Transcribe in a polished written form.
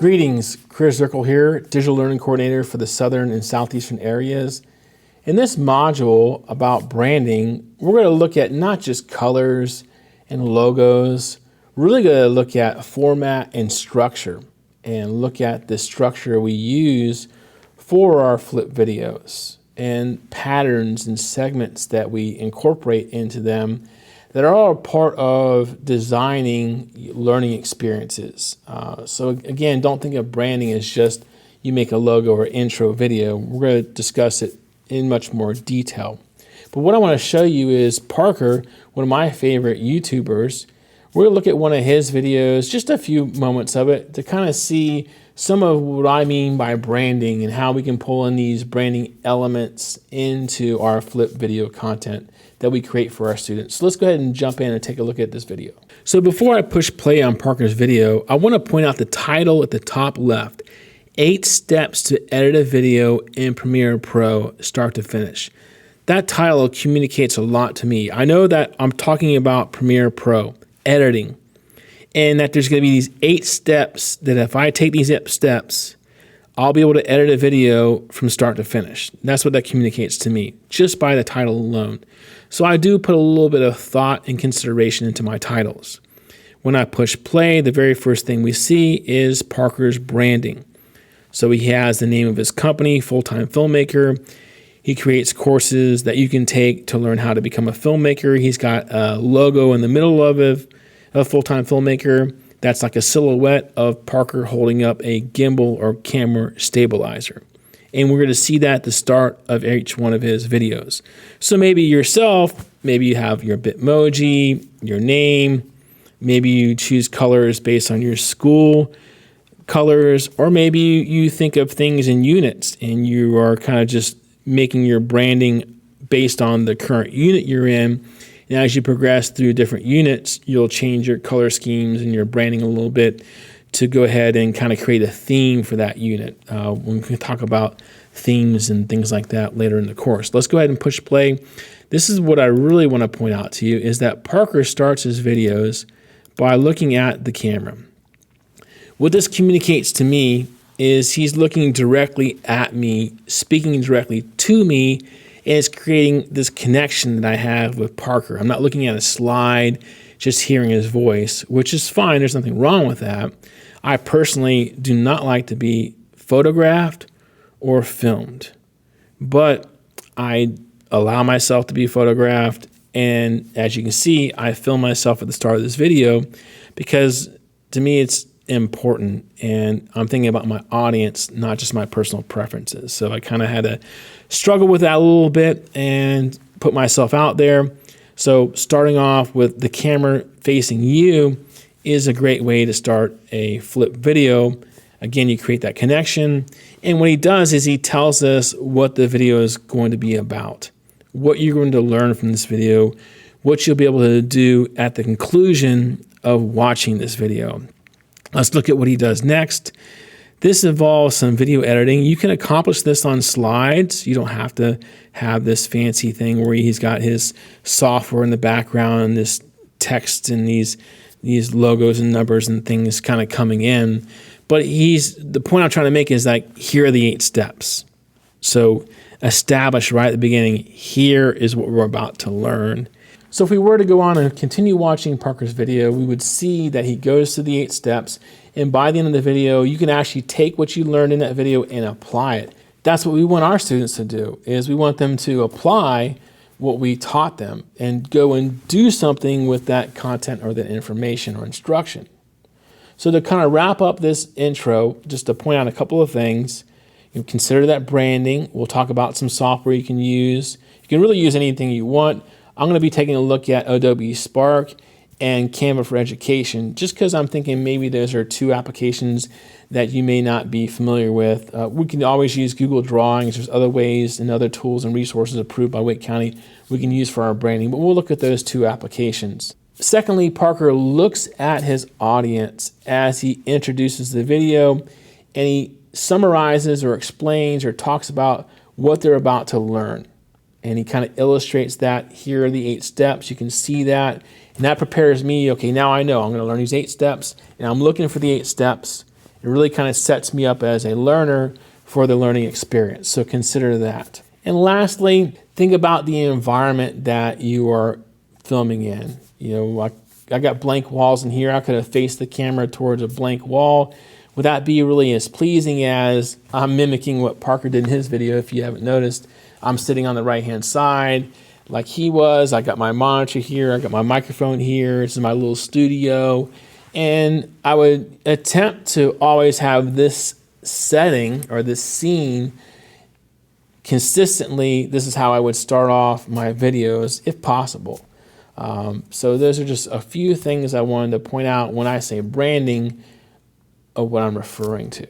Greetings, Chris Zirkle here, Digital Learning Coordinator for the Southern and Southeastern areas. In this module about branding, we're going to look at not just colors and logos, we're really going to look at format and structure and look at the structure we use for our flip videos and patterns and segments that we incorporate into them that are all part of designing learning experiences. So again, don't think of branding as just you make a logo or intro video. We're going to discuss it in much more detail. But what I want to show you is Parker, one of my favorite YouTubers. We're going to look at one of his videos, just a few moments of it, to kind of see some of what I mean by branding and how we can pull in these branding elements into our flip video content that we create for our students. So let's go ahead and jump in and take a look at this video. So before I push play on Parker's video, I want to point out the title at the top left, 8 Steps to Edit a Video in Premiere Pro Start to Finish. That title communicates a lot to me. I know that I'm talking about Premiere Pro, editing, and that there's going to be these 8 steps that if I take these steps, I'll be able to edit a video from start to finish. That's what that communicates to me, just by the title alone. So I do put a little bit of thought and consideration into my titles. When I push play, the very first thing we see is Parker's branding. So he has the name of his company, Full-Time Filmmaker. He creates courses that you can take to learn how to become a filmmaker. He's got a logo in the middle of a Full-Time Filmmaker. That's like a silhouette of Parker holding up a gimbal or camera stabilizer. And we're going to see that at the start of each one of his videos. So maybe yourself, maybe you have your Bitmoji, your name, maybe you choose colors based on your school colors, or maybe you think of things in units and you are kind of just making your branding based on the current unit you're in. And as you progress through different units, you'll change your color schemes and your branding a little bit to go ahead and kind of create a theme for that unit. We can talk about themes and things like that later in the course. Let's go ahead and push play. This is what I really want to point out to you is that Parker starts his videos by looking at the camera. What this communicates to me is he's looking directly at me, speaking directly to me, and it's creating this connection that I have with Parker. I'm not looking at a slide, just hearing his voice, which is fine. There's nothing wrong with that. I personally do not like to be photographed or filmed, but I allow myself to be photographed. And as you can see, I film myself at the start of this video because to me, it's important. And I'm thinking about my audience, not just my personal preferences. So I kind of had to struggle with that a little bit and put myself out there. So starting off with the camera facing you is a great way to start a flip video. Again, you create that connection. And what he does is he tells us what the video is going to be about, what you're going to learn from this video, what you'll be able to do at the conclusion of watching this video. Let's look at what he does next. This involves some video editing. You can accomplish this on slides. You don't have to have this fancy thing where he's got his software in the background and this text and these logos and numbers and things kind of coming in. But the point I'm trying to make is like, here are the 8 steps. So establish right at the beginning, here is what we're about to learn. So if we were to go on and continue watching Parker's video, we would see that he goes through the 8 steps. And by the end of the video, you can actually take what you learned in that video and apply it. That's what we want our students to do, is we want them to apply what we taught them and go and do something with that content or that information or instruction. So to kind of wrap up this intro, just to point out a couple of things, you consider that branding. We'll talk about some software you can use. You can really use anything you want. I'm going to be taking a look at Adobe Spark and Canva for Education, just because I'm thinking maybe those are 2 applications that you may not be familiar with. We can always use Google Drawings. There's other ways and other tools and resources approved by Wake County we can use for our branding, but we'll look at those 2 applications. Secondly, Parker looks at his audience as he introduces the video, and he summarizes or explains or talks about what they're about to learn. And he kind of illustrates that. Here are the 8 steps. You can see that. And that prepares me. Okay, now I know I'm going to learn these 8 steps. And I'm looking for the 8 steps. It really kind of sets me up as a learner for the learning experience. So consider that. And lastly, think about the environment that you are filming in. You know, I got blank walls in here. I could have faced the camera towards a blank wall. Would that be really as pleasing as I'm mimicking what Parker did in his video? If you haven't noticed, I'm sitting on the right-hand side like he was. I got my monitor here. I got my microphone here. This is my little studio. And I would attempt to always have this setting or this scene consistently. This is how I would start off my videos if possible. So those are just a few things I wanted to point out when I say branding of what I'm referring to.